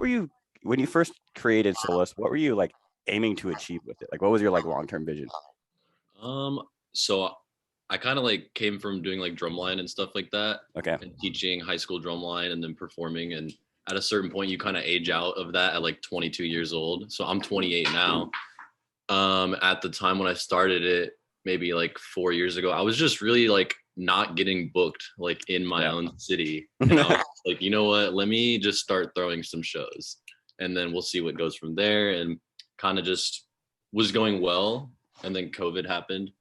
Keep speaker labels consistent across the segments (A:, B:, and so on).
A: were you when you first created Solace? What were you like aiming to achieve with it? Like, what was your like long-term vision?
B: So I kind of like came from doing like drumline and stuff like that,
A: Okay.
B: and teaching high school drumline and then performing. And at a certain point, you kind of age out of that at like 22 years old. So I'm 28 now. At the time when I started it, maybe like 4 years ago, I was just really like not getting booked like in my own city. And I was like, you know what? Let me just start throwing some shows, and then we'll see what goes from there. And kind of just was going well, and then COVID happened.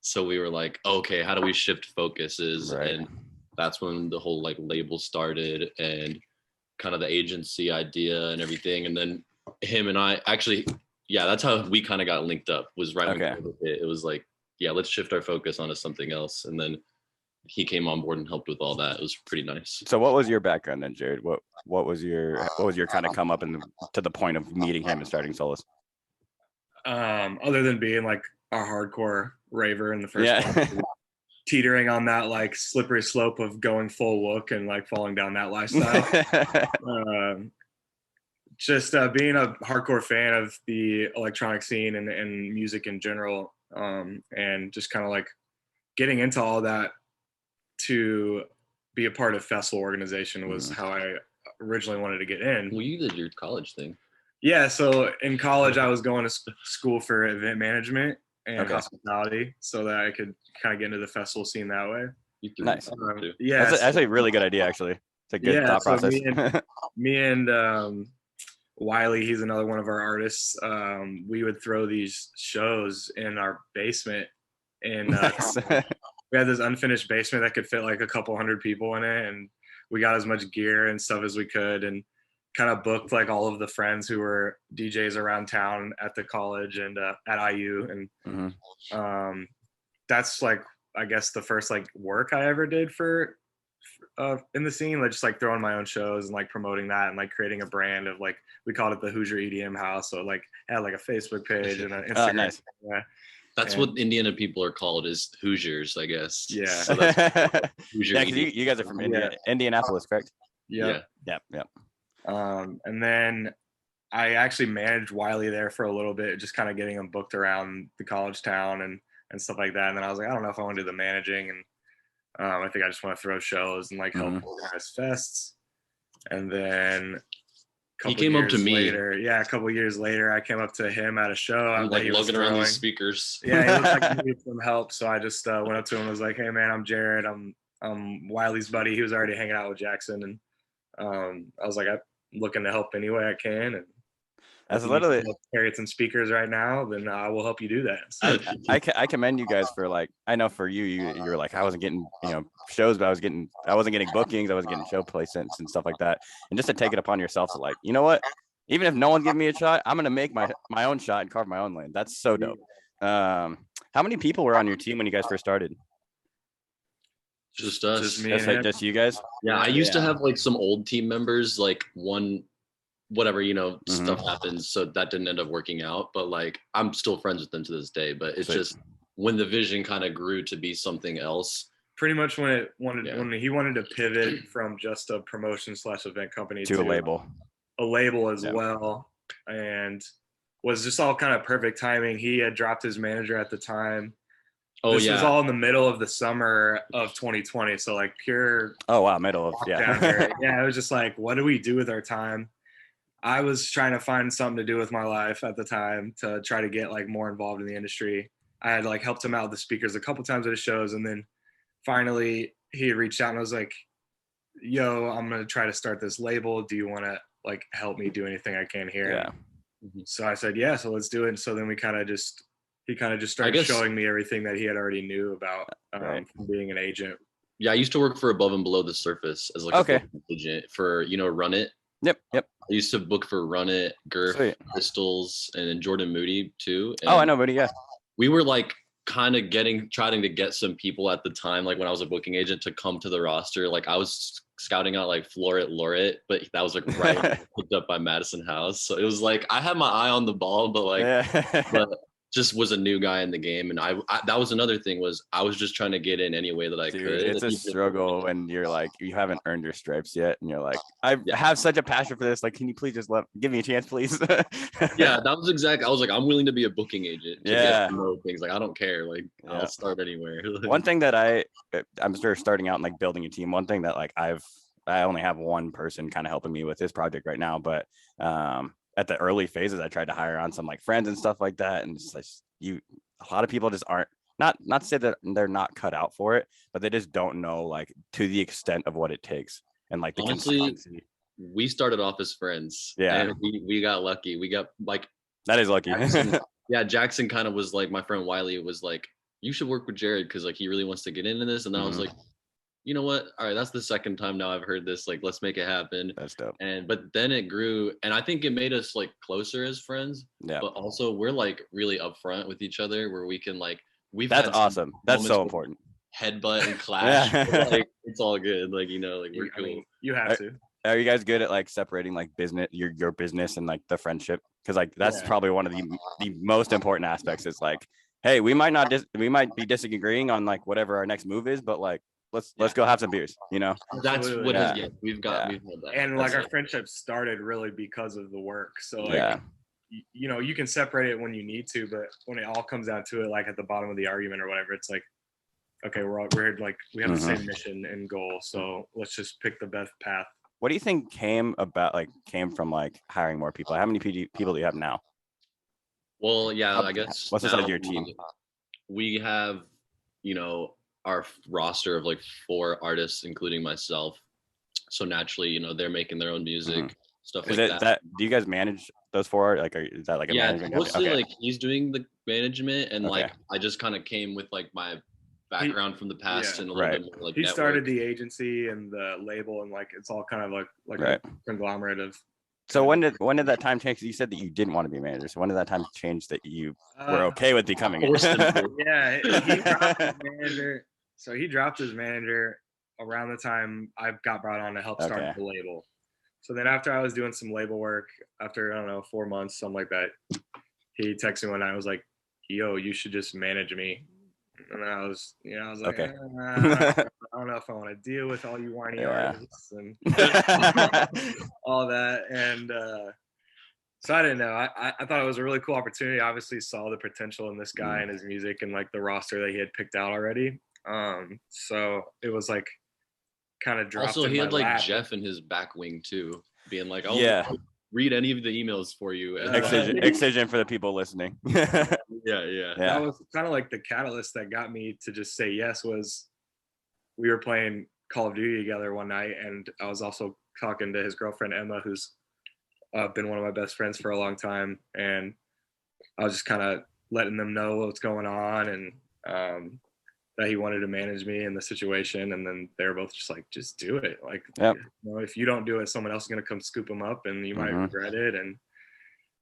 B: So we were like, okay, how do we shift focuses?
A: Right.
B: And that's when the whole like label started and kind of the agency idea and everything. And then him and I actually, yeah, that's how we kind of got linked up, was right when COVID hit. It was like, yeah, let's shift our focus onto something else. And then he came on board and helped with all that. It was pretty nice.
A: So what was your background then, Jared? What was your kind of come up to the point of meeting him and starting Solace?
C: Other than being like a hardcore raver in the first place, teetering on that like slippery slope of going full wook and like falling down that lifestyle. Just being a hardcore fan of the electronic scene and music in general, and just kind of like getting into all that to be a part of festival organization was how I originally wanted to get in.
B: Well, you did your college thing.
C: Yeah, so in college I was going to school for event management and hospitality, so that I could kind of get into the festival scene that way.
A: Nice.
C: Yeah,
A: that's a really good idea, actually. It's a good thought process.
C: Me and Wiley, he's another one of our artists. We would throw these shows in our basement, and we had this unfinished basement that could fit like a couple hundred people in it, and we got as much gear and stuff as we could, and kind of booked like all of the friends who were DJs around town at the college and at IU. And that's like, I guess the first like work I ever did for in the scene, like just like throwing my own shows and like promoting that and like creating a brand of like, we called it the Hoosier EDM House. So like had like a Facebook page and an Instagram.
A: Nice.
C: Yeah.
B: That's what Indiana people are called, is Hoosiers, I guess.
C: Yeah.
B: So that's Hoosier.
A: Yeah, because you guys are from Indianapolis, correct?
C: Yeah. And then I actually managed Wiley there for a little bit, just kind of getting him booked around the college town and stuff like that. And then I was like, I don't know if I want to do the managing, and I think I just want to throw shows and like help organize fests. And then
B: he came up to me.
C: A couple years later, I came up to him at a show.
B: I'm like lugging around these speakers.
C: Yeah, he looked like he needed some help. So I just went up to him and was like, hey man, I'm Jared. I'm Wiley's buddy. He was already hanging out with Jackson. And I was like, I'm looking to help any way I can. And
A: that's literally
C: carry some speakers right now, then I will help you do that. So.
A: I commend you guys for like, I know for you were like, I wasn't getting shows, but I wasn't getting bookings, I was getting show placements and stuff like that. And just to take it upon yourself to like, you know what, even if no one's giving me a shot, I'm gonna make my own shot and carve my own lane. That's so dope. How many people were on your team when you guys first started?
B: Just us.
C: Just me.
A: Just you guys?
B: Yeah, I used to have like some old team members, like whatever, stuff happens, so that didn't end up working out, but like I'm still friends with them to this day. But it's just when the vision kind of grew to be something else,
C: pretty much when he wanted to pivot from just a promotion / event company
A: to a label
C: as well, and was just all kind of perfect timing. He had dropped his manager at the time. This was all in the middle of the summer of 2020, so like pure
A: middle of
C: yeah, it was just like, what do we do with our time? I was trying to find something to do with my life at the time to try to get like more involved in the industry. I had like helped him out with the speakers a couple times at his shows. And then finally he had reached out and I was like, yo, I'm going to try to start this label. Do you want to like help me do anything I can here?
A: Yeah.
C: So I said, yeah, so let's do it. And so then he kind of just started showing me everything that he had already knew about from being an agent.
B: Yeah. I used to work for Above and Below the Surface as like a agent for, Run It.
A: Yep.
B: I used to book for Run It, Girth, Crystals, and then Jordan Moody too. And
A: I know Moody. Yeah.
B: We were like kind of trying to get some people at the time, like when I was a booking agent, to come to the roster. Like I was scouting out like Floret Loret, but that was like right picked up by Madison House. So it was like I had my eye on the ball, but like but just was a new guy in the game, and I that was another thing, was I was just trying to get in any way that I
A: Dude,
B: could.
A: it's a struggle when you're like, you haven't earned your stripes yet, and you're like, I have such a passion for this. Like, can you please just give me a chance, please?
B: Yeah, that was exactly. I was like, I'm willing to be a booking agent to get to know things. Like, I don't care. Like, I'll start anywhere.
A: One thing that I'm sure starting out and like building a team. One thing that like I only have one person kind of helping me with this project right now, but at the early phases, I tried to hire on some like friends and stuff like that, and it's like a lot of people just aren't, not to say that they're not cut out for it, but they just don't know like to the extent of what it takes, and like the consistency.
B: We started off as friends.
A: Yeah,
B: and we got lucky. We got like,
A: that is lucky.
B: Jackson kind of was like, my friend Wiley was like, you should work with Jared because like he really wants to get into this, and then I was like, you know what? All right, that's the second time now I've heard this. Like, let's make it happen.
A: That's dope.
B: But then it grew, and I think it made us like closer as friends. Yeah. But also we're like really upfront with each other, where we can like That's
A: awesome. That's so important.
B: Headbutt and clash. Like, it's all good. Like, you know, like we're cool.
C: I mean, you have to.
A: Are you guys good at like separating like business, your business, and like the friendship? Because like that's probably one of the most important aspects. Is like, hey, we might be disagreeing on like whatever our next move is, but like, let's go have some beers, you know.
B: That's what we've got that.
C: And like our friendship started really because of the work, so like you know, you can separate it when you need to, but when it all comes down to it, like at the bottom of the argument or whatever, it's like, okay, we're like, we have the same mission and goal, so let's just pick the best path.
A: What do you think came from like hiring more people? How many people do you have now?
B: Well, I guess
A: what's the size of your team?
B: We have, you know, our roster of like 4 artists, including myself. So naturally, you know, they're making their own music, stuff like that.
A: Do you guys manage those 4? Like, is that like a management?
B: Mostly like he's doing the management, and like I just kind of came with like my background from the past and a little bit more like
C: he started the agency and the label, and like it's all kind of like a conglomerate of.
A: So when did that time change? Because you said that you didn't want to be a manager. So when did that time change that you were okay with becoming it?
C: He dropped his manager. So he dropped his manager around the time I got brought on to help start the label. So then after I was doing some label work, after, I don't know, 4 months, something like that, he texted me one night. I was like, yo, you should just manage me. And I was like, I don't know if I want to deal with all you whiny artists and all that. And so I didn't know. I thought it was a really cool opportunity. I obviously saw the potential in this guy and his music and like the roster that he had picked out already. So it was like kind of dropped.
B: Also, he had like Jeff in his back wing too, being like, I'll read any of the emails for you.
A: Excision for the people listening.
B: Yeah.
C: That was kind of like the catalyst that got me to just say yes. Was we were playing Call of Duty together one night, and I was also talking to his girlfriend Emma, who's been one of my best friends for a long time, and I was just kind of letting them know what's going on, and that he wanted to manage me in the situation. And then they were both just like, just do it. Like, you know, if you don't do it, someone else is going to come scoop them up and you might regret it. And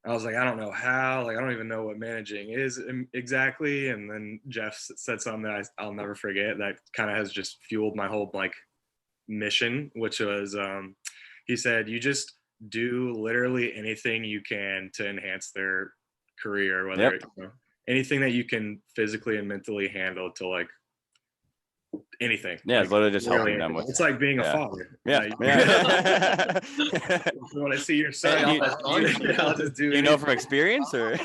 C: I was like, I don't know how, like, I don't even know what managing is exactly. And then Jeff said something that I'll never forget that kind of has just fueled my whole like mission, which was, he said, you just do literally anything you can to enhance their career, whether it's, you know, anything that you can physically and mentally handle to like anything.
A: Yeah, it's literally just helping them with.
C: It's like being a father.
A: Yeah.
C: When I see your son, I'll just do.
A: You know from experience, or?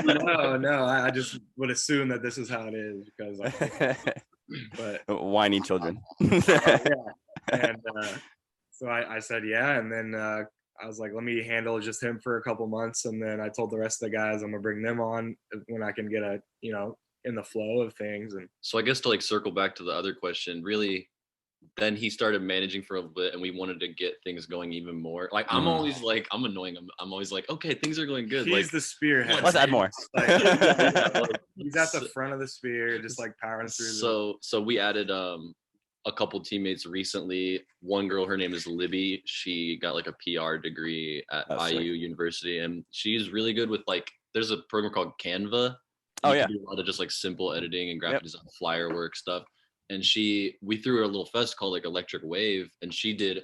C: No. I just would assume that this is how it is because. But
A: whiny children.
C: And so I said and then I was like, let me handle just him for a couple months, and then I told the rest of the guys I'm gonna bring them on when I can get in the flow of things. And
B: so I guess to like circle back to the other question, really, then he started managing for a bit, and we wanted to get things going even more. Like I'm always like, I'm annoying him. I'm always like, okay, things are going good.
C: He's
B: like
C: the spearhead.
A: Let's add more.
C: Like, he's at the front of the spear, just like powering through.
B: So we added a couple teammates recently. One girl, her name is Libby. She got like a PR degree at IU University, and she's really good with like, there's a program called Canva. Do a lot of just like simple editing and graphic design, flyer work stuff. And we threw her a little fest called like Electric Wave, and she did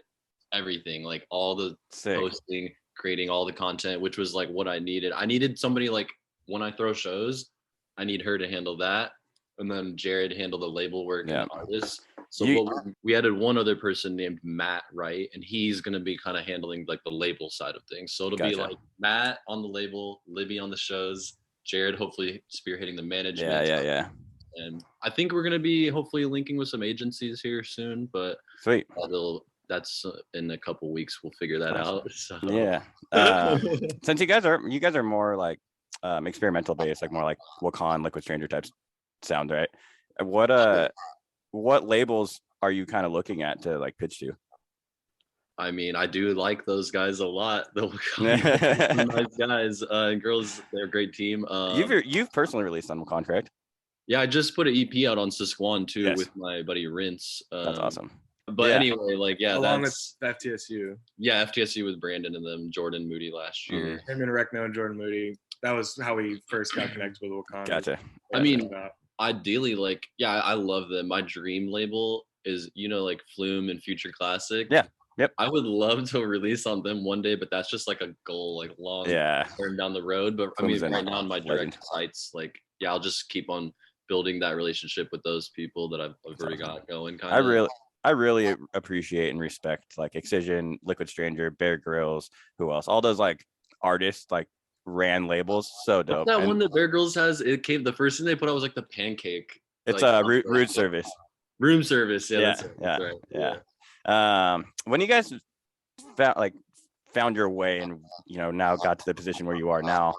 B: everything, like all the posting, creating all the content, which was like what I needed. I needed somebody like when I throw shows, I need her to handle that, and then Jared handle the label work
A: Yeah.
B: and artists. So
A: You-
B: we added one other person named Matt, right? And he's gonna be kind of handling like the label side of things. So it'll be
A: Gotcha.
B: like Matt on the label, Libby on the shows, Jared hopefully spearheading the management.
A: Yeah.
B: And I think we're gonna be hopefully linking with some agencies here soon, but
A: Sweet.
B: that's in a couple weeks. We'll figure that
A: Awesome.
B: out. So.
A: Yeah. Since you guys are more like experimental based, like more like Wakan, Liquid Stranger types sound, right? What labels are you kind of looking at to like pitch to?
B: I mean, I do like those guys a lot. Nice guys and girls. They're a great team.
A: You've personally released on Wakan, correct?
B: Yeah, I just put an EP out on Sisquan too
A: Yes.
B: with my buddy Rince.
A: That's awesome.
B: But
A: Yeah.
B: anyway, like
C: along with FTSU.
B: Yeah, FTSU with Brandon and them, Jordan Moody last year.
C: Him and Rekno and Jordan Moody. That was how we first got connected with Wakan.
A: Gotcha.
B: I mean, ideally, like, yeah, I love them. My dream label is, like Flume and Future Classic.
A: Yeah. Yep.
B: I would love to release on them one day, but that's just like a goal, like long term down the road. But
A: Flume's
B: right now on my direct sites, like, yeah, I'll just keep on building that relationship with those people that I've already got going.
A: I really appreciate and respect like Excision, Liquid Stranger, Bear Grylls, who else? All those like artists like ran labels. So dope.
B: That one that Bear Grylls has, the first thing they put out was like the pancake.
A: It's
B: like,
A: room service.
B: Room service. Yeah.
A: Yeah.
B: That's right.
A: When you guys found your way and now got to the position where you are now,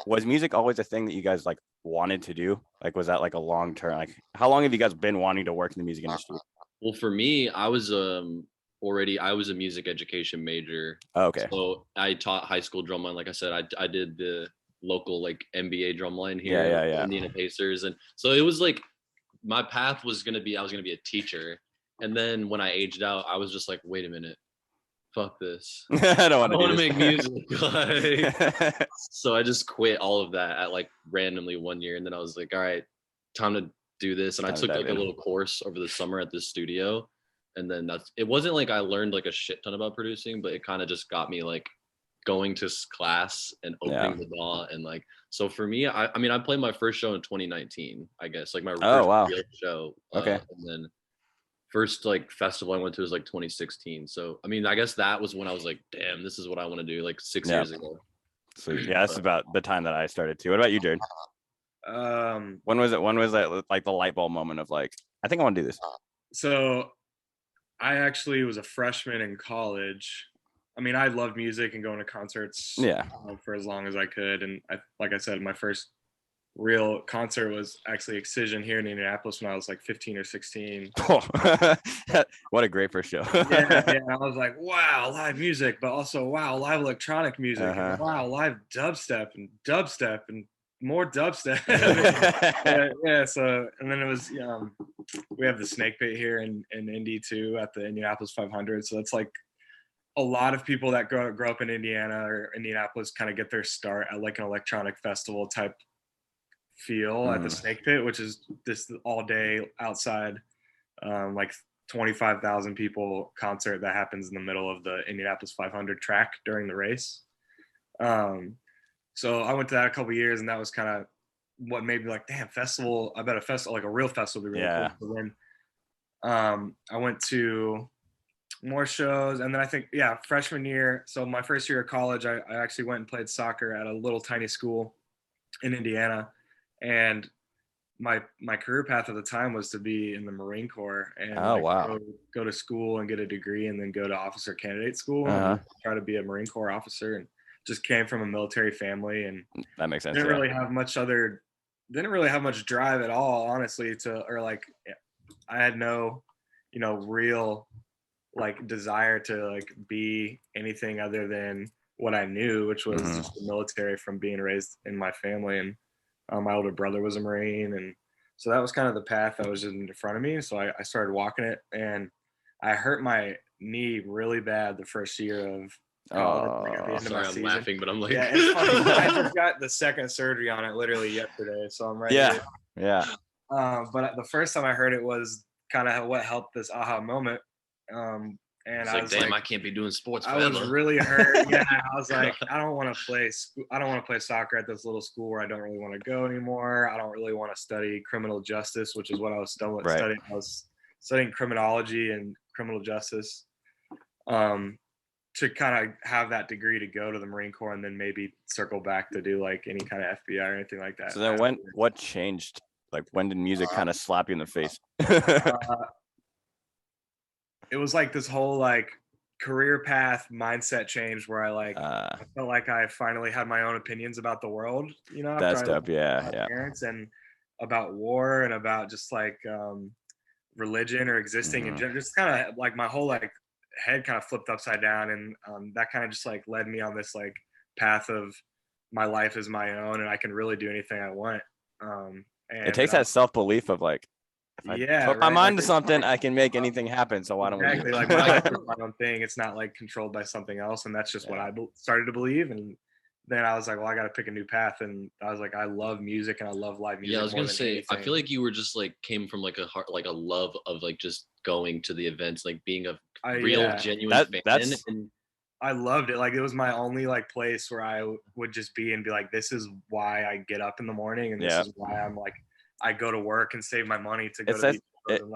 A: was music always a thing that you guys like wanted to do? Like, was that like a long term? Like, how long have you guys been wanting to work in the music industry?
B: Well, for me, I was a music education major.
A: Oh, okay.
B: So I taught high school drumline. Like I said, I did the local like NBA drumline here,
A: Yeah.
B: Indiana Pacers, and so it was like my path was gonna be I was gonna be a teacher. And then when I aged out, I was just like, wait a minute, fuck this.
A: I don't want to
B: make music. So I just quit all of that at like randomly one year. And then I was like, all right, time to do this. And I took like a little course over the summer at this studio. And then it wasn't like I learned like a shit ton about producing, but it kind of just got me like going to class and opening the door. And like, so for me, I mean, I played my first show in 2019, I guess, like my first real show.
A: Okay.
B: And then first like festival I went to was like 2016. So I mean, I guess that was when I was like, damn, this is what I want to do, like 6 years ago.
A: Sweet. Yeah, that's about the time that I started too. What about you, Jared? When was that like the light bulb moment of like, I think I want to do this?
C: So I actually was a freshman in college. I mean, I loved music and going to concerts for as long as I could. And like I said, my first real concert was actually Excision here in Indianapolis when I was like 15 or 16.
A: Oh, what a great first show.
C: yeah, I was like, wow, live music, but also wow, live electronic music. And, wow, live dubstep and more dubstep. So and then it was we have the Snake Pit here in Indy too at the Indianapolis 500. So that's like a lot of people that grow up in Indiana or Indianapolis kind of get their start at like an electronic festival type feel at the Snake Pit, which is this all day outside like 25,000 people concert that happens in the middle of the Indianapolis 500 track during the race. So I went to that a couple of years, and that was kind of what made me like, damn, festival. I bet a festival, like a real festival, would be really cool. Then I went to more shows, and then I think freshman year. So my first year of college, I actually went and played soccer at a little tiny school in Indiana. And my career path at the time was to be in the Marine Corps and go to school and get a degree and then go to officer candidate school and try to be a Marine Corps officer. And just came from a military family, and
A: that makes sense.
C: Didn't really have much drive at all, honestly. I had no, real like desire to like be anything other than what I knew, which was just the military from being raised in my family. And my older brother was a Marine, and so that was kind of the path that was in front of me. So I started walking it, and I hurt my knee really bad the first year of college. At the end of my season.
B: Laughing, but I'm like,
C: yeah, it's funny. I just got the second surgery on it literally yesterday, so I'm ready.
A: Yeah. But
C: the first time I heard it was kind of what helped this aha moment. And And
B: It's
C: I
B: like,
C: was
B: damn,
C: like,
B: I can't be doing sports
C: I
B: forever.
C: was really hurt. Yeah, I was like, I don't want to play soccer at this little school where I don't really want to go anymore. I don't really want to study criminal justice, which is what I was studying. I was studying criminology and criminal justice, to kind of have that degree to go to the Marine Corps and then maybe circle back to do like any kind of FBI or anything like that.
A: So then what changed? Like, when did music kind of slap you in the face?
C: It was like this whole like career path mindset change where I felt like I finally had my own opinions about the world,
A: That's
C: after
A: dope. Yeah.
C: parents and about war and about just like religion or existing and just kind of like my whole like head kind of flipped upside down, and that kind of just like led me on this like path of my life is my own and I can really do anything I want. And
A: it takes that self-belief of like, if I put my mind to something, I can make anything happen. So why don't we?
C: Exactly, like my life is my own thing. It's not like controlled by something else, and that's just what I started to believe. And then I was like, well, I got to pick a new path. And I was like, I love music and I love live music.
B: Yeah, I was gonna say,
C: anything.
B: I feel like you were just like came from like a heart, like a love of like just going to the events, like being a real, genuine fan. And
C: I loved it. Like it was my only like place where I would just be and be like, this is why I get up in the morning, and this is why I'm like, I go to work and save my money to go to these shows.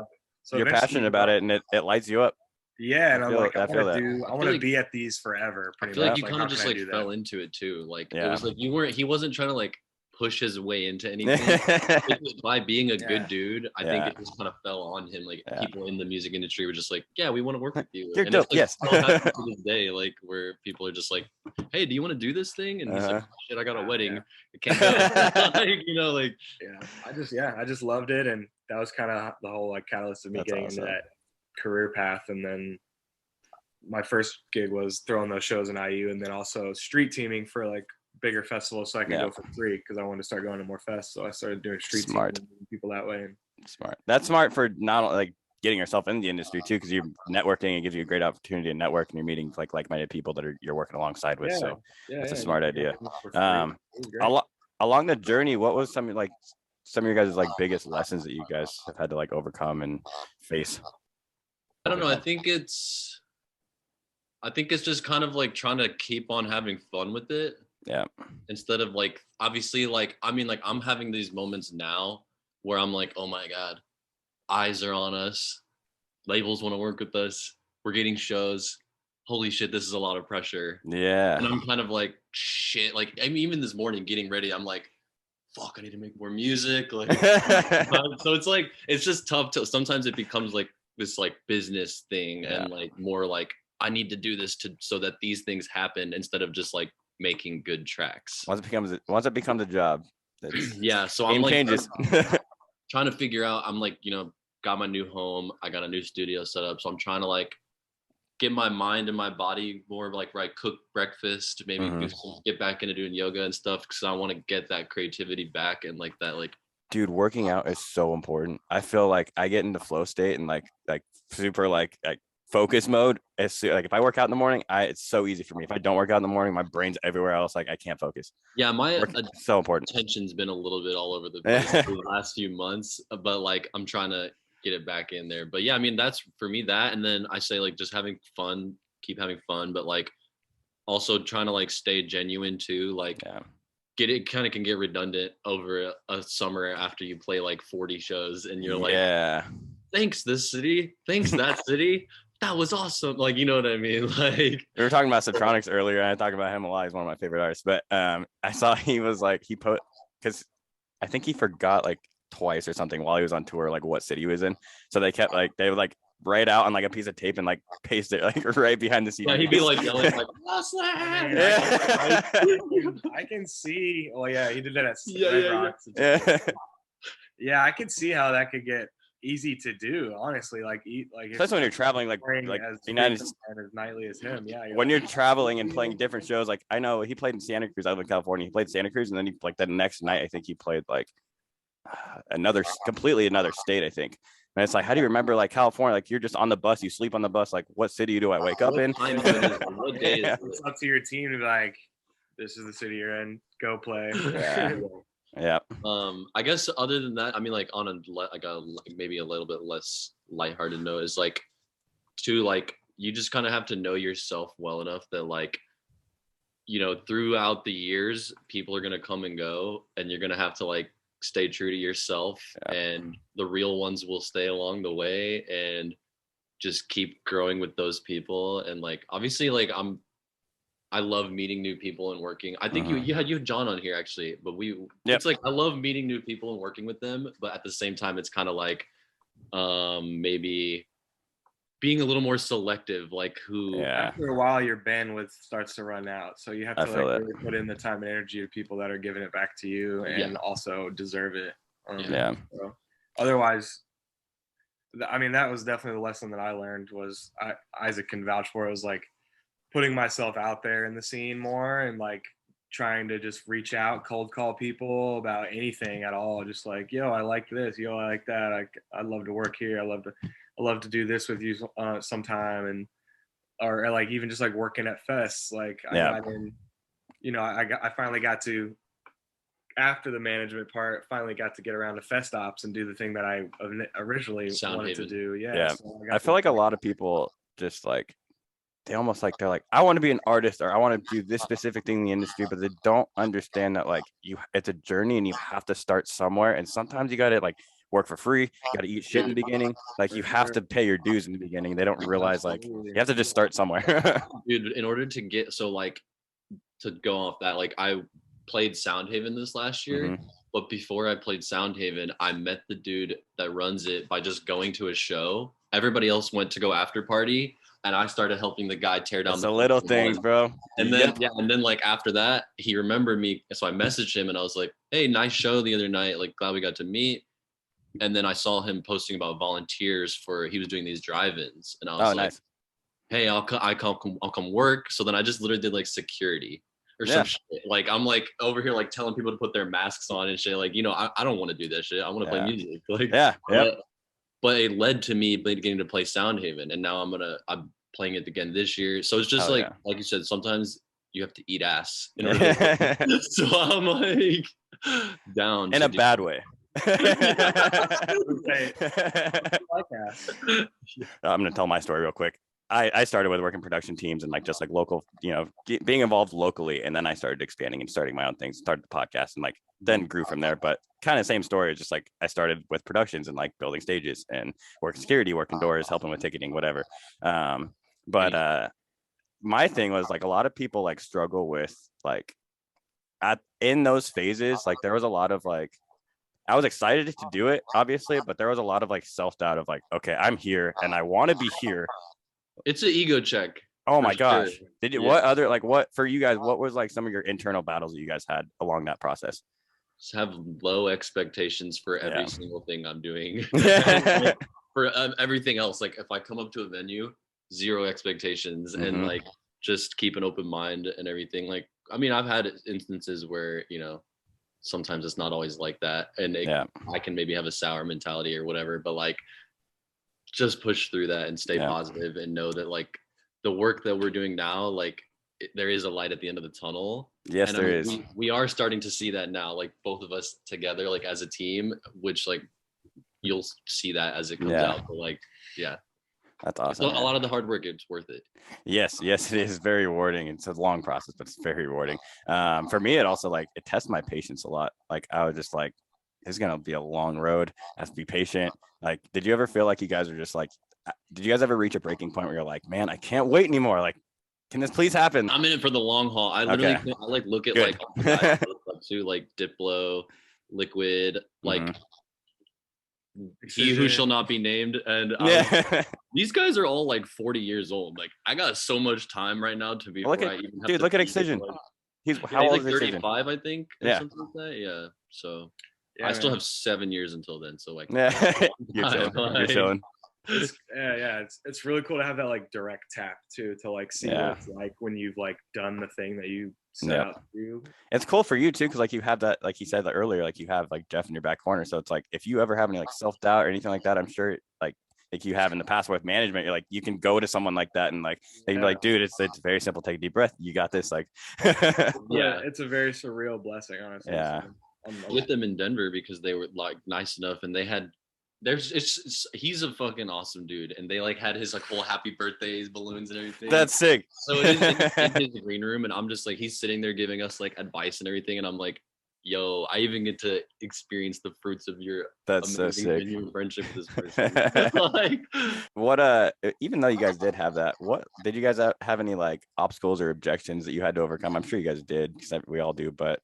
C: So
A: you're passionate about it, and it lights you up.
C: Yeah, and I'm like, I want to be at these forever.
B: I feel like you kind of just like fell into it too. Like it was like he wasn't trying to like push his way into anything. By being a good dude, I think it just kind of fell on him. Like people in the music industry were just like, yeah, we want to work with you.
A: You're
B: and
A: dope.
B: It's like, still happens to this day, like where people are just like, hey, do you want to do this thing? And he's like, shit, I got a wedding. I can't go. Like,
C: I just loved it, and that was kind of the whole like catalyst of me getting into that career path. And then my first gig was throwing those shows in IU, and then also street teaming for like bigger festivals so I could go for free, because I wanted to start going to more fests. So I started doing street teaming and people that way.
A: Smart. That's smart for not only like getting yourself in the industry too, because you're networking. It gives you a great opportunity to network, and you're meeting like-minded people that you're working alongside with. So that's a smart idea. Along the journey, what was some of your guys' like biggest lessons that you guys have had to like overcome and face?
B: I don't know. I think it's just kind of like trying to keep on having fun with it.
A: Yeah.
B: Instead of like, obviously, like, I mean, like I'm having these moments now where I'm like, oh my God, eyes are on us. Labels want to work with us. We're getting shows. Holy shit, this is a lot of pressure.
A: Yeah.
B: And I'm kind of like, shit. Like, I mean, even this morning getting ready, I'm like, fuck, I need to make more music. Like, so it's like, it's just tough to, sometimes it becomes like this like business thing and like more like, I need to do this so that these things happen instead of just like making good tracks.
A: Once it becomes a job.
B: So I'm like
A: changes.
B: trying to figure out, I'm like, got my new home, I got a new studio set up, so I'm trying to like get my mind and my body more like where I cook breakfast, maybe get back into doing yoga and stuff, because I want to get that creativity back and like that like.
A: Dude, working out is so important. I feel like I get into flow state and like super like focus mode. It's like if I work out in the morning, it's so easy for me. If I don't work out in the morning, my brain's everywhere else. Like I can't focus.
B: Yeah, my
A: so important.
B: Attention's been a little bit all over the place the last few months, but like I'm trying to get it back in there. But yeah, I mean that's for me that, and then I say like just having fun, keep having fun, but like also trying to like stay genuine too. Like it kind of can get redundant over a summer after you play like 40 shows and you're like, thanks this city, thanks that city. That was awesome. Like, you know what I mean? Like
A: we were talking about Subtronics earlier, and I talk about him a lot. He's one of my favorite artists. But I saw he was like because I think he forgot like twice or something while he was on tour, like what city he was in. So they would like write out on like a piece of tape and like paste it like right behind the CD.
B: Yeah, he'd be like yelling like
C: I can see. Oh yeah, he did that at
A: Rocks.
C: Yeah, I can see how that could get easy to do, honestly. Like
A: especially when you're traveling like
C: United States as nightly as him.
A: When you're traveling and playing different shows, like I know he played in Santa Cruz. I live in California. He played Santa Cruz, and then he like the next night I think he played like completely another state, I think. And it's like, how do you remember like California? Like you're just on the bus, you sleep on the bus. Like what city do I wake up in?
B: What day is
C: it's up to your team to be like, this is the city you're in, go play.
A: Yeah.
B: I guess other than that, I mean, like on a maybe a little bit less lighthearted note is like to like you just kind of have to know yourself well enough that like, you know, throughout the years, people are going to come and go, and you're going to have to like stay true to yourself, and the real ones will stay along the way, and just keep growing with those people. And like, obviously, like I love meeting new people and working. I think you had John on here actually, but it's like, I love meeting new people and working with them. But at the same time, it's kind of like, maybe being a little more selective, like who.
C: After a while, your bandwidth starts to run out, so you have to like really put in the time and energy to people that are giving it back to you and also deserve it. So otherwise, I mean, that was definitely the lesson that I learned. Was Isaac can vouch for. It was like putting myself out there in the scene more, and like trying to just reach out, cold call people about anything at all. Just like, yo, I like this. Yo, I like that. I'd love to work here. I love to do this with you sometime. And or like even just like working at fests. Like I got in, you know, I finally got to, after the management part, finally got to get around to fest ops and do the thing that I originally wanted to do. So
A: I feel like a lot of people just like, they're like, I want to be an artist, or I want to do this specific thing in the industry, but they don't understand that like it's a journey and you have to start somewhere. And sometimes you got to like work for free. You got to eat shit in the beginning. Like you have to pay your dues in the beginning. They don't realize like you have to just start somewhere.
B: Dude, in order to get, so like to go off that, like I played Soundhaven this last year, but before I played Soundhaven, I met the dude that runs it by just going to a show. Everybody else went to go after party, and I started helping the guy tear down
A: the little things, bro.
B: And then and then like after that, he remembered me, so I messaged him and I was like, "Hey, nice show the other night. Like, glad we got to meet." And then I saw him posting about volunteers he was doing these drive-ins, and I was like,
A: nice.
B: "Hey, I'll come work." So then I just literally did like security or some shit. Like I'm like over here like telling people to put their masks on and shit. Like, you know, I don't want to do that shit. I want to play music. Like but it led to me getting to play Soundhaven, and now I'm playing it again this year. So it's just like you said, sometimes you have to eat ass in order to so I'm like down
A: in a bad way. I'm gonna tell my story real quick. I started with working production teams and like just like local, you know, being involved locally, and then I started expanding and starting my own things, started the podcast, and like then grew from there. But kind of same story, just like I started with productions and like building stages and working security, working doors, helping with ticketing, whatever. But my thing was like a lot of people like struggle with like in those phases, like there was a lot of like, I was excited to do it, obviously, but there was a lot of like self-doubt of like, okay, I'm here and I want to be here.
B: It's an ego check.
A: Oh my gosh. Did you what other like what for you guys, what was like some of your internal battles that you guys had along that process?
B: Just have low expectations for every single thing I'm doing. For everything else, like if I come up to a venue, zero expectations, and like just keep an open mind and everything. Like, I mean, I've had instances where, you know, sometimes it's not always like that, and I can maybe have a sour mentality or whatever, but like just push through that and stay positive and know that like the work that we're doing now, like there is a light at the end of the tunnel.
A: Yes, and there is.
B: We are starting to see that now, like both of us together, like as a team, which like you'll see that as it comes out. But like,
A: that's awesome.
B: So a lot of the hard work, it's worth it.
A: Yes, it is very rewarding. It's a long process, but it's very rewarding. For me, it also like it tests my patience a lot. Like I was just like, it's gonna be a long road. I have to be patient. Like, did you ever feel like you guys are just like, did you guys ever reach a breaking point where you're like, man, I can't wait anymore? Like, can this please happen?
B: I'm in it for the long haul. I literally I like look at like too, like Diplo, Liquid, like He Who Shall Not Be Named, and these guys are all like 40 years old. Like I got so much time right now to be.
A: Look at Excision.
B: Like,
A: he's how old
B: like
A: is
B: 35, I think. Or something like that. Yeah. So I still have 7 years until then. So like,
A: you're chilling.
C: It's really cool to have that like direct tap too, to like see what it's like when you've like done the thing that you set out to do.
A: It's cool for you too, because like you have that, like he said that earlier, like you have like Jeff in your back corner. So it's like if you ever have any like self-doubt or anything like that, I'm sure like you have in the past with management, you're like you can go to someone like that and like they can be like, dude, it's very simple, take a deep breath, you got this. Like
C: it's a very surreal blessing, honestly.
A: Yeah.
B: With them in Denver, because they were like nice enough and they had he's a fucking awesome dude, and they like had his like whole happy birthdays, balloons and everything.
A: That's sick.
B: So it is in his green room, and I'm just like, he's sitting there giving us like advice and everything, and I'm like, yo, I even get to experience the fruits of your
A: That's so sick.
B: genuine friendship with this person. Like,
A: what even though you guys did have that, what did you guys have any like obstacles or objections that you had to overcome? I'm sure you guys did, because we all do, but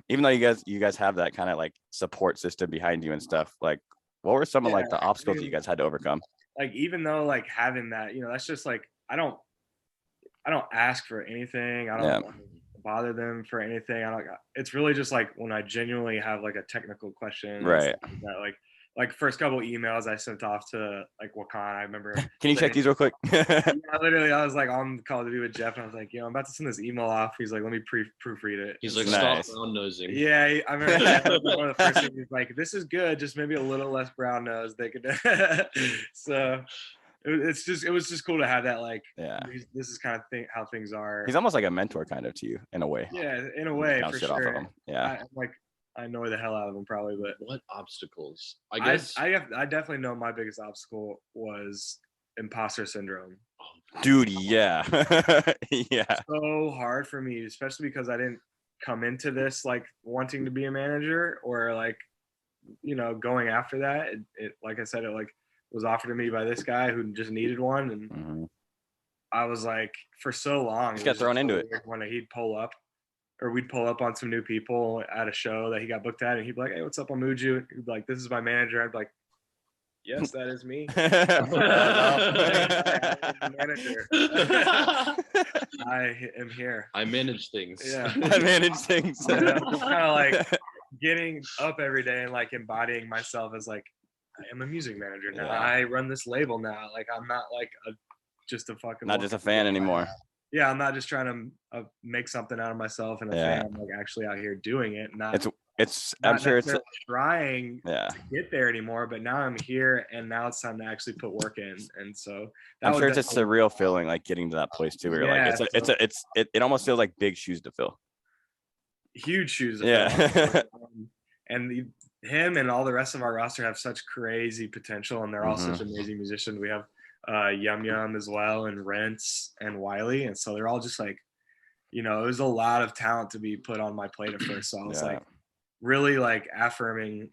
A: even though you guys have that kind of like support system behind you and stuff, like what were some of like the obstacles that you guys had to overcome?
C: Like, even though like having that, that's just like, I don't ask for anything. I don't bother them for anything. It's really just like when I genuinely have like a technical question,
A: right?
C: Like first couple emails I sent off to like Wakan, I remember.
A: Can you check these real quick?
C: Literally, I was like on Call of Duty with Jeff, and I was like, I'm about to send this email off. He's like, let me proofread it.
B: He's like,
A: nice.
B: Stop brown nosing.
C: Yeah, I remember one of the first things. He's like, this is good, just maybe a little less brown nose. They could. So it was just cool to have that, like, this is kind of how things are.
A: He's almost like a mentor kind of to you in a way.
C: Yeah, in a way, for sure.
A: Off of him. Yeah,
C: I annoy the hell out of him probably, but
B: what obstacles? I guess
C: I definitely know my biggest obstacle was imposter syndrome.
A: Dude, yeah. Yeah.
C: So hard for me, especially because I didn't come into this like wanting to be a manager or like, going after that. It like I said, it like was offered to me by this guy who just needed one, and I was like, for so long,
A: just got thrown into it.
C: When he'd pull up, or we'd pull up on some new people at a show that he got booked at, and he'd be like, hey, what's up, I'm Ujuu. He'd be like, this is my manager. I'd be like, yes, that is me. Manager. I am here.
B: I manage things.
C: Yeah.
A: I manage things.
C: Kind of like getting up every day and like embodying myself as like, I am a music manager now.
A: Yeah.
C: I run this label now. Like, I'm not like just a fucking
A: not just a fan anymore.
C: Yeah, I'm not just trying to make something out of myself and a fan. I'm like actually out here doing it. I'm sure it's trying to get there anymore, but now I'm here, and now it's time to actually put work in. And so
A: I'm sure it's a surreal feeling, like getting to that place too, where you're like, it almost feels like big shoes to fill. Huge shoes to fill.
C: And him and all the rest of our roster have such crazy potential, and they're all such amazing musicians. We have Yum Yum as well, and Rents and Wiley, and so they're all just like, it was a lot of talent to be put on my plate at first. So I was like really like affirming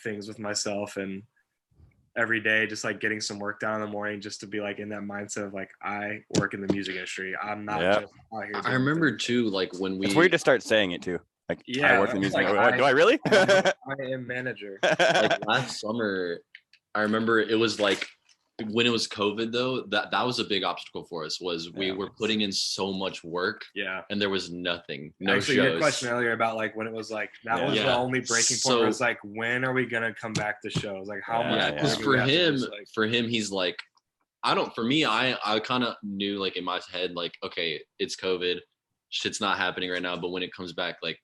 C: things with myself, and every day just like getting some work done in the morning, just to be like in that mindset of like, I work in the music industry. I'm not just out here.
B: I remember too, like when
A: it's weird to start saying it too. Like, I work in the music. Like, do I really?
C: I am manager.
B: Like last summer, I remember it was like, when it was COVID though, that was a big obstacle for us. Was we were putting in so much work, and there was nothing, no shows.
C: Your question earlier about like when it was like that was the only breaking point. Where it was like, when are we gonna come back to shows? Like how much?
B: Because for him, he's like, for me, I kind of knew like in my head like, okay, it's COVID, shit's not happening right now, but when it comes back, like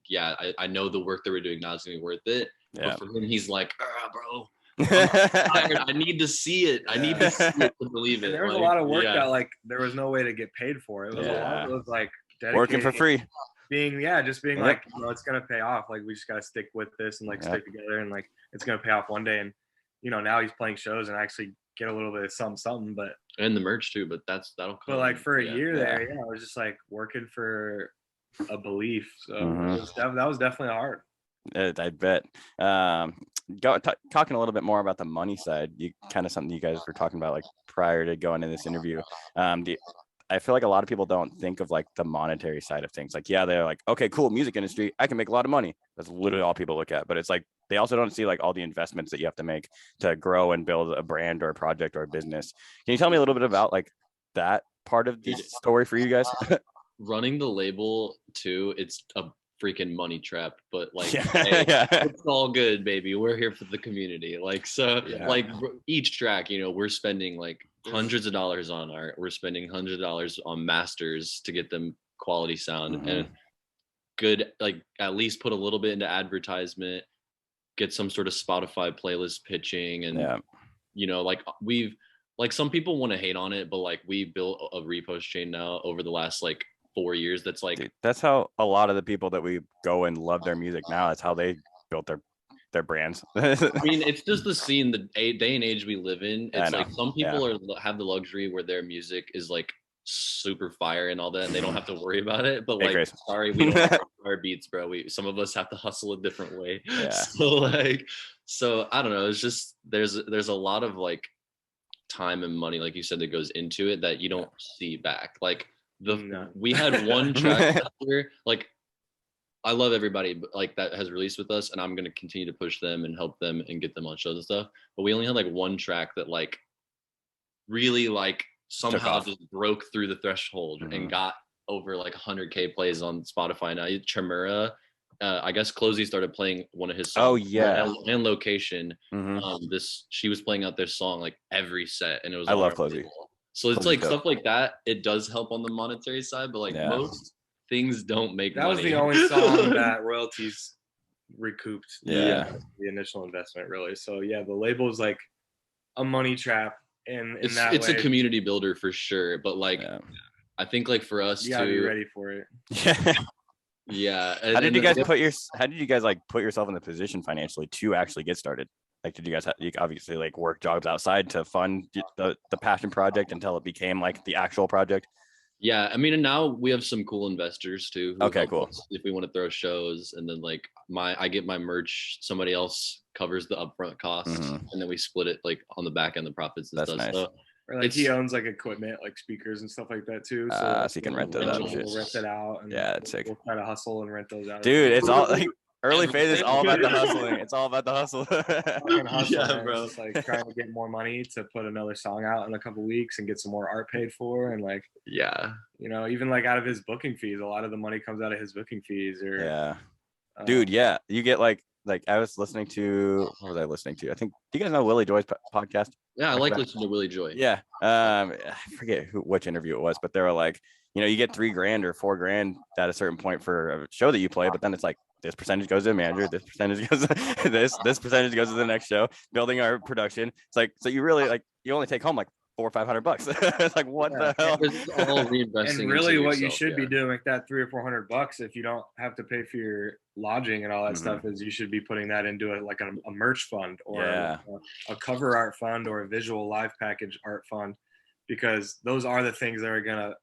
B: I know the work that we're doing now is gonna be worth it. But for him, he's like, bro. I need to see it. I need to see it to believe it.
C: And there was a lot of work that like there was no way to get paid for. It was a lot of like
A: working for free.
C: Being like, it's gonna pay off. Like we just gotta stick with this and like stick together, and like it's gonna pay off one day. And now he's playing shows and actually get a little bit of something. But
B: and the merch too. But that'll come.
C: But like for a year there, I was just like working for a belief. So that was definitely hard.
A: I bet. Talking a little bit more about the money side, you kind of something you guys were talking about like prior to going in this interview. I feel like a lot of people don't think of like the monetary side of things. Like, they're like, okay, cool, music industry, I can make a lot of money. That's literally all people look at. But it's like they also don't see like all the investments that you have to make to grow and build a brand or a project or a business. Can you tell me a little bit about like that part of the story for you guys? Running
B: the label too, it's a freaking money trap, but like it's all good, baby. We're here for the community. Like like each track, we're spending like hundreds of dollars on art. We're spending hundreds of dollars on masters to get them quality sound and good, like at least put a little bit into advertisement, get some sort of Spotify playlist pitching, and like some people want to hate on it, but like we built a repost chain now over the last like 4 years. That's like,
A: dude, that's how a lot of the people that we go and love their music now, that's how they built their brands.
B: I mean, it's just the scene, the day and age we live in. It's like some people have the luxury where their music is like super fire and all that, and they don't have to worry about it. But like, sorry, we don't have our beats, bro. Some of us have to hustle a different way.
A: Yeah.
B: So I don't know. It's just there's a lot of like time and money, like you said, that goes into it that you don't see back. Like we had one track here, like I love everybody like that has released with us, and I'm gonna continue to push them and help them and get them on shows and stuff. But we only had like one track that like really like somehow just broke through the threshold and got over like 100K plays on Spotify now. Chimera, I guess Closey started playing one of his songs.
A: Oh yeah,
B: and Location. She was playing out their song like every set, and it was.
A: I love Closey.
B: So it's like stuff like that. It does help on the monetary side, but like most things don't make money.
C: That was the only song that royalties recouped.
A: The
C: initial investment, really. So yeah, the label is like a money trap.
B: It's a community builder for sure, but like I think like for us
C: you gotta be ready for it.
B: Yeah.
A: How did you guys put yourself in the position financially to actually get started? Like, did you guys you obviously like work jobs outside to fund the passion project until it became like the actual project?
B: Yeah, I mean, and now we have some cool investors too.
A: Okay, cool.
B: If we want to throw shows, and then like I get my merch, somebody else covers the upfront costs, and then we split it like on the back end, the profits and stuff.
A: Nice.
B: So,
C: or like he owns like equipment, like speakers and stuff like that too. So
A: you can rent those out.
C: We'll rent it out. And
A: it's sick.
C: We'll try to hustle and rent those out.
A: Dude, it's all like early phase is all about the hustling. It's all about the hustle.
C: Yeah, bro. It's like trying to get more money to put another song out in a couple weeks and get some more art paid for, and like even like out of his booking fees, a lot of the money comes out of his booking fees. Or
A: dude, you get like I was listening to, what was I listening to? I think, do you guys know Willie Joy's podcast?
B: Yeah, I like listening to Willie Joy.
A: Yeah, I forget which interview it was, but they were like, you get $3,000 or $4,000 at a certain point for a show that you play, but then it's like this percentage goes to the manager, this percentage goes to this percentage goes to the next show, building our production. It's like, so you really like, you only take home like $400 or $500. It's like, what the hell?
B: It's all reinvesting.
C: And really what you should be doing with that $300 or $400, if you don't have to pay for your lodging and all that stuff, is you should be putting that into a merch fund or a cover art fund or a visual live package art fund, because those are the things that are going to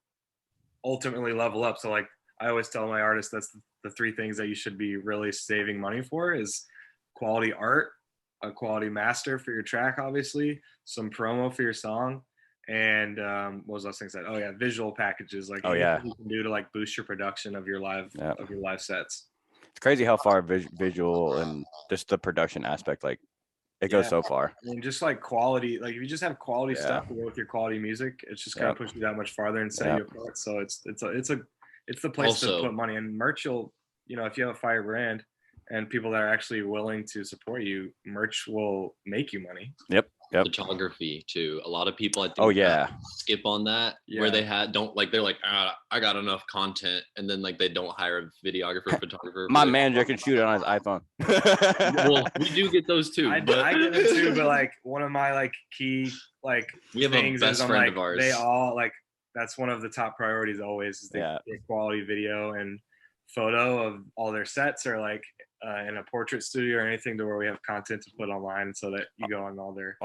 C: ultimately level up. So like I always tell my artists, that's the three things that you should be really saving money for is quality art, a quality master for your track, obviously, some promo for your song, and what was those things that? Oh yeah, visual packages, like you can do to like boost your production of your live sets.
A: It's crazy how far visual and just the production aspect, like it goes so far.
C: And just like quality, like if you just have quality stuff to go with your quality music, it's just gonna push you that much farther and set you apart. So it's the place to put money. And merch, if you have a fire brand and people that are actually willing to support you, merch will make you money.
A: Yep.
B: Photography too. A lot of people I think skip on that where they they're like, I got enough content, and then like they don't hire a videographer, photographer.
A: My manager can shoot it on his iPhone.
B: Well, we do get those too.
C: I get it too, but like one of my like key like
B: we have
C: things
B: a best
C: is
B: friend
C: like,
B: of ours.
C: they all like that's one of the top priorities always is the quality video and photo of all their sets, or like in a portrait studio or anything to where we have content to put online so that you go on all their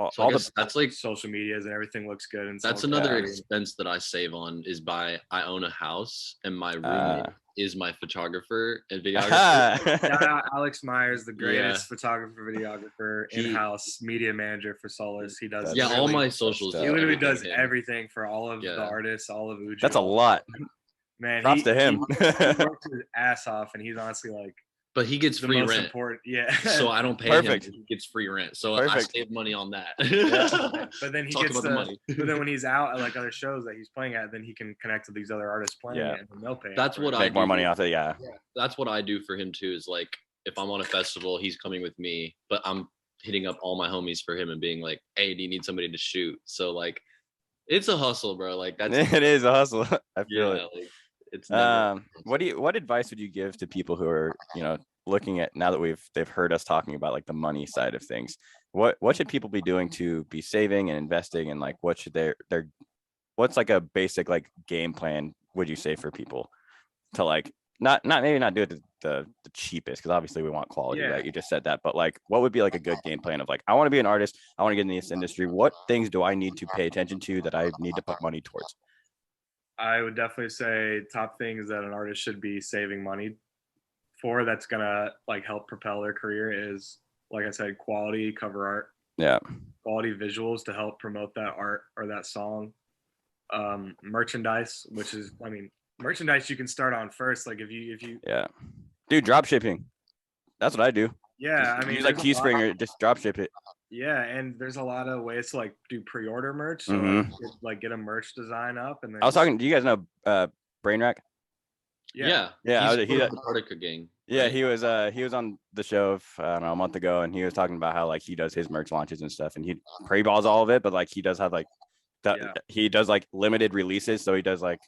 B: that's like
C: social medias and everything looks good. And
B: that's another expense that I save on is I own a house and my roommate is my photographer and videographer.
C: Shout out Alex Myers, the greatest photographer, videographer, in-house media manager for Solace. He does
B: all my socials.
C: He literally does everything for all of the artists, all of Ujuu.
A: That's a lot.
C: Man,
A: props to him.
C: He works his ass off, and he's honestly like.
B: But he gets free rent. So I don't pay him. He gets free rent. So I save money on that.
C: But then he gets the money. But then when he's out at like other shows that he's playing at, then he can connect to these other artists playing it, and they'll pay.
B: That's what I
A: make more money off it. Yeah.
B: That's what I do for him too. Is like if I'm on a festival, he's coming with me, but I'm hitting up all my homies for him and being like, "Hey, do you need somebody to shoot?" So like, it's a hustle, bro. Like that's
A: it is a hustle. I feel it.
B: Like, it's
A: what advice would you give to people who are looking at, now that they've heard us talking about like the money side of things, what should people be doing to be saving and investing, and like what should what's like a basic like game plan would you say for people to like not maybe not do it the cheapest, because obviously we want quality,
C: Yeah.
A: right? You just said that, but like, what would be like a good game plan of like, I want to be an artist, I want to get in this industry. What things do I need to pay attention to that I need to put money towards?
C: I would definitely say top things that an artist should be saving money for that's gonna like help propel their career is, like I said, quality cover art,
A: Yeah.
C: quality visuals to help promote that art or that song. Merchandise, which is, I mean, merchandise you can start on first. Like if you
A: Yeah. Dude, drop shipping. That's what I do.
C: yeah,
A: Just
C: I mean,
A: use like
C: there's a lot-
A: Teespring or just drop ship it.
C: yeah, and there's a lot of ways to like do pre-order merch. So like get a merch design up and then
A: I was talking. Do you guys know Brainrack?
B: Yeah.
A: Yeah,
B: He's
A: he-
B: part of the Particle gang.
A: Yeah,
B: right?
A: he was on the show I don't know, a month ago, and he was talking about how like he does his merch launches and stuff, and he pre-balls all of it, but like he does have like he does like limited releases, so he does like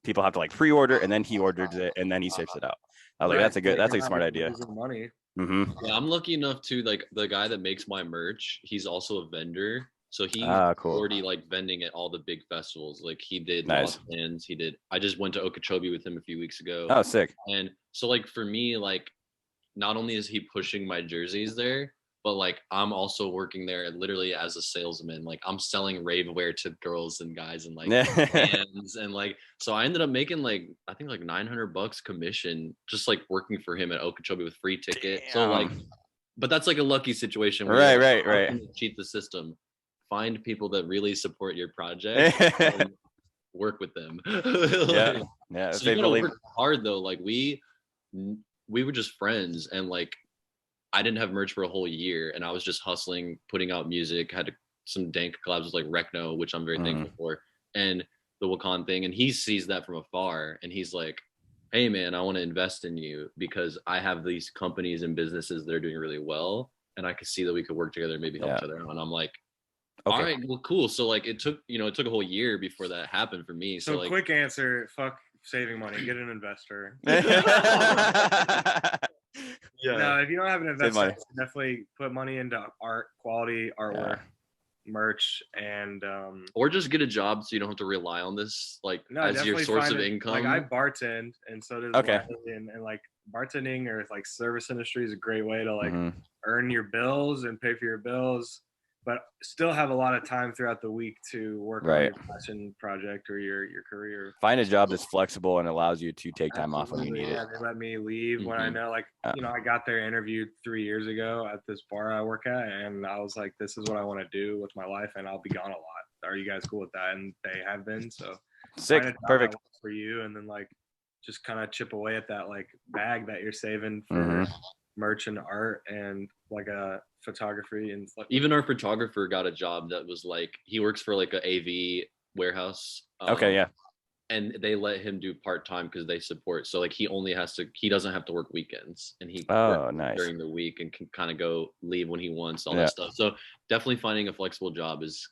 A: people have to like pre-order, and then he orders it, and then he ships it out. I was like, that's a smart idea.
C: Money.
A: Mm-hmm.
B: Yeah, I'm lucky enough to like the guy that makes my merch. He's also a vendor, so he's
A: Cool.
B: already like vending at all the big festivals. Like he did
A: Nice.
B: Lost Lands. He did. I just went to Okeechobee with him a few weeks ago.
A: Oh, sick.
B: And so like for me, like not only is he pushing my jerseys there, but like I'm also working there literally as a salesman. Like I'm selling rave wear to girls and guys and like bands, and like so I ended up making like I think like $900 commission just like working for him at Okeechobee with free ticket. So like, but that's like a lucky situation where
A: right.
B: Cheat the system. Find people that really support your project and work with them.
A: Yeah.
B: So you gotta work hard though. Like we were just friends, and like I didn't have merch for a whole year, and I was just hustling, putting out music. Had some dank collabs with like Recno, which I'm very thankful for, and the Wakan thing. And he sees that from afar, and he's like, "Hey, man, I want to invest in you because I have these companies and businesses that are doing really well, and I could see that we could work together, and maybe help each other." And I'm like, "All right, well, cool." So like, it took a whole year before that happened for me. So like,
C: quick answer: fuck saving money, get an investor.
B: Yeah.
C: No, if you don't have an investor, definitely put money into art, quality artwork, merch, and
B: or just get a job so you don't have to rely on this like as your source of income.
C: Like I bartend, and so does and like bartending or like service industry is a great way to like earn your bills and pay for your bills, but still have a lot of time throughout the week to work on your passion project or your career.
A: Find a job that's flexible and allows you to take time off when you need it.
C: They let me leave when I know, like, I got there interviewed 3 years ago at this bar I work at, and I was like, this is what I want to do with my life, and I'll be gone a lot. Are you guys cool with that? And they have been. So
A: sick, perfect
C: for you, and then like just kind of chip away at that like bag that you're saving for merch and art and like a photography. And
B: even our photographer got a job that was like he works for like a AV warehouse. And they let him do part-time because they support. So like he doesn't have to work weekends, and he works during the week and can kind of go leave when he wants, all that stuff. So definitely finding a flexible job is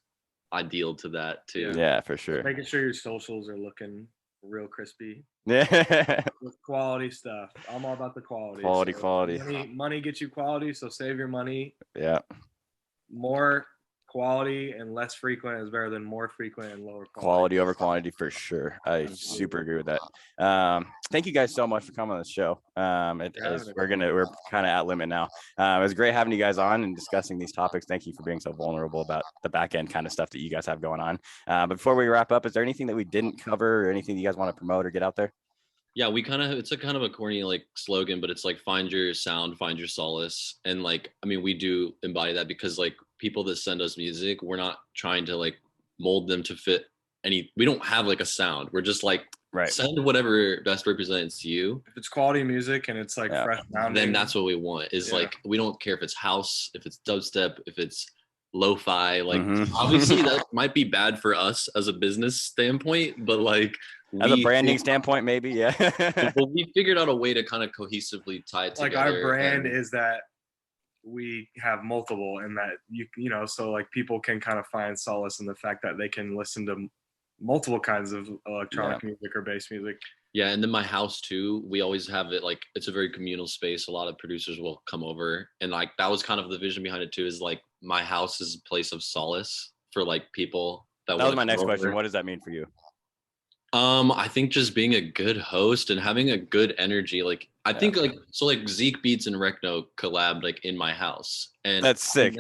B: ideal to that too.
A: Yeah, for sure.
C: Making sure your socials are looking real crispy.
A: Yeah.
C: With quality stuff. I'm all about the quality.
A: Quality.
C: Money gets you quality, so save your money.
A: Yeah.
C: More quality and less frequent is better than more frequent and lower
A: quality over quantity, for sure. I super agree with that. Thank you guys so much for coming on the show. We're kind of at limit now. It was great having you guys on and discussing these topics. Thank you for being so vulnerable about the back end kind of stuff that you guys have going on. But before we wrap up, is there anything that we didn't cover or anything you guys want to promote or get out there?
B: Yeah, it's a kind of a corny like slogan, but it's like find your sound, find your solace. And like, I mean, we do embody that because like people that send us music, we're not trying to like mold them to fit we don't have like a sound. We're just like, send whatever best represents you.
C: If it's quality music and it's like fresh sounding,
B: then that's what we want is like, we don't care if it's house, if it's dubstep, if it's lo-fi, like obviously that might be bad for us as a business standpoint, but like
A: as a branding standpoint, maybe,
B: well, we figured out a way to kind of cohesively tie it together.
C: Like our brand is that we have multiple, and that you know, so like people can kind of find solace in the fact that they can listen to multiple kinds of electronic music or bass music.
B: Yeah, and then my house too, we always have it like it's a very communal space. A lot of producers will come over, and like that was kind of the vision behind it too, is like my house is a place of solace for like people that was
A: my next question. What does that mean for you?
B: I think just being a good host and having a good energy. Like I think like so like Zeke Beats and Recno collabed like in my house. And
A: That's sick.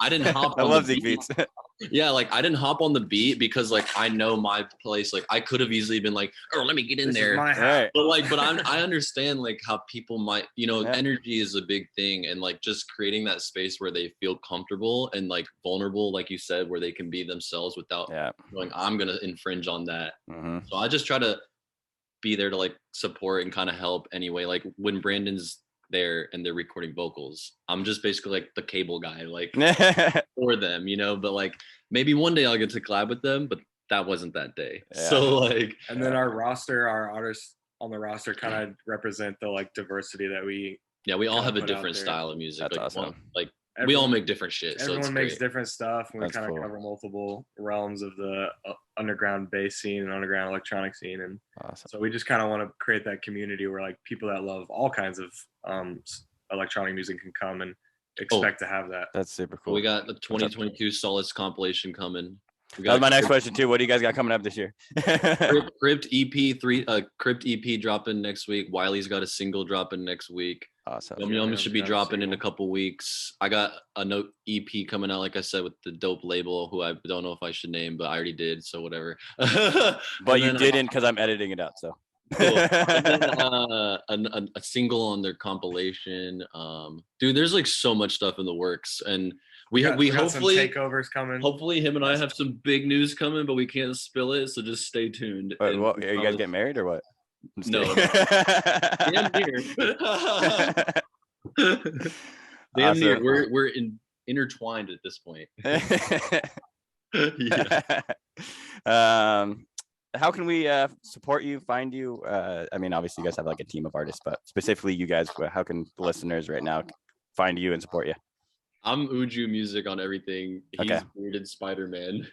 B: I didn't hop
A: I
B: on
A: love
B: the
A: Zeke
B: beat.
A: Beats.
B: Yeah, like I didn't hop on the beat because like I know my place. Like I could have easily been like, oh, let me get in
C: This is
B: there.
C: my house.
A: Right.
B: But I understand like how people might, energy is a big thing, and like just creating that space where they feel comfortable and like vulnerable, like you said, where they can be themselves without going, I'm gonna infringe on that. So I just try to be there to like support and kind of help anyway. Like when Brandon's there and they're recording vocals, I'm just basically like the cable guy, like for them, but like maybe one day I'll get to collab with them, but that wasn't that day. So like,
C: and then our artists on the roster kind of represent the like diversity that we
B: all have a different style of music.
A: That's
B: like,
A: awesome.
B: We all make different shit.
C: Everyone
B: so
C: makes different stuff, and we kind of
A: cool.
C: cover multiple realms of the underground bass scene and underground electronic scene. And so we just kind of want to create that community where like people that love all kinds of electronic music can come and expect to have that.
A: That's super cool.
B: We got the 2022 Solace compilation coming.
A: That was my next question too. What do you guys got coming up this year?
B: Crypt EP Crypt EP dropping next week. Wiley's got a single dropping next week.
A: Awesome.
B: Yum should be dropping in a couple weeks. I got a note EP coming out, like I said, with the dope label, who I don't know if I should name, but I already did, so whatever.
A: But you didn't because I'm editing it out. So.
B: Cool. And then a single on their compilation. Dude, there's like so much stuff in the works, and we hopefully
C: some takeovers coming.
B: Hopefully, him and I have some big news coming, but we can't spill it, so just stay tuned.
A: Wait, what, are you guys getting married or what?
B: No. Damn near. Damn near. We're intertwined at this point.
A: How can we support you, find you? I mean, obviously you guys have like a team of artists, but specifically you guys, how can the listeners right now find you and support you?
B: I'm Ujuu Music on everything. He's Bearded Spider-Man.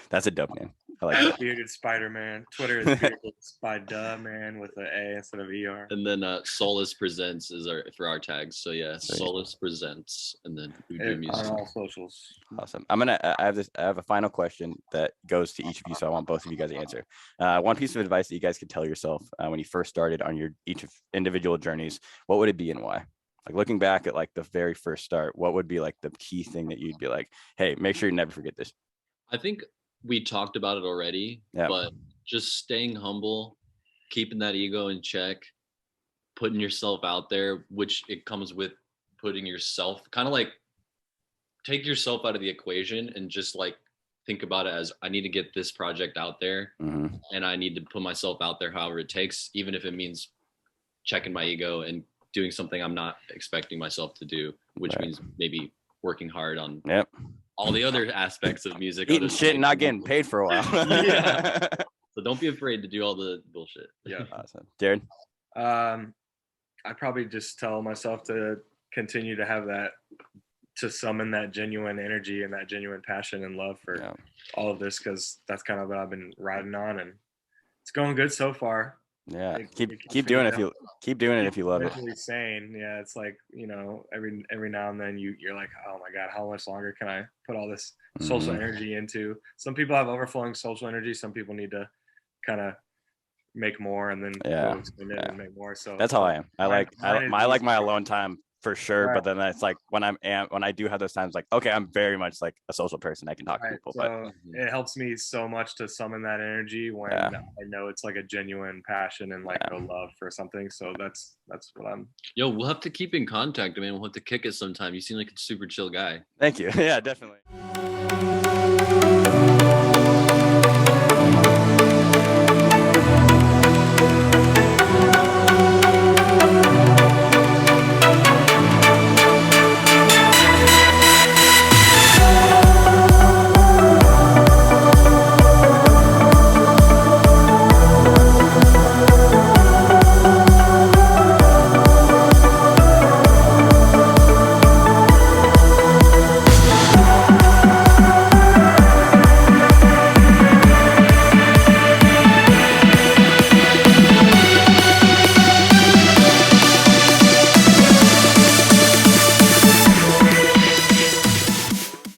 A: That's a dope name. I like that.
C: Bearded Spider-Man. Twitter is Bearded Spider-Man with an A instead of ER.
B: And then Solace Presents is for our tags. So yeah, Solace Presents, and then Ujuu Music
C: on all socials.
A: Awesome. I have a final question that goes to each of you, so I want both of you guys to answer. One piece of advice that you guys could tell yourself when you first started on your each individual journeys, what would it be and why? Like looking back at like the very first start, what would be like the key thing that you'd be like, hey, make sure you never forget this?
B: I think we talked about it already, but just staying humble, keeping that ego in check, putting yourself out there, which it comes with putting yourself, kind of like take yourself out of the equation and just like think about it as I need to get this project out there, and I need to put myself out there however it takes, even if it means checking my ego and doing something I'm not expecting myself to do, which means maybe working hard on all the other aspects of music.
A: Eating shit and not getting paid for a while.
B: So don't be afraid to do all the bullshit.
C: Yeah.
A: Awesome. Jared?
C: I probably just tell myself to continue to have that, to summon that genuine energy and that genuine passion and love for all of this, because that's kind of what I've been riding on, and it's going good so far.
A: Yeah, keep doing it if you love it.
C: Sane. Yeah, it's like, every now and then you're like, oh my god, how much longer can I put all this social energy into? Some people have overflowing social energy. Some people need to kind of make more and then and make more. So
A: that's how I am. I like my alone time for sure, but then it's like when I do have those times, like, okay, I'm very much like a social person. I can talk to people,
C: so it helps me so much to summon that energy when I know it's like a genuine passion and like a love for something. So that's what I'm.
B: Yo, we'll have to keep in contact, man. We'll have to kick it sometime. You seem like a super chill guy.
A: Thank you. Yeah, definitely.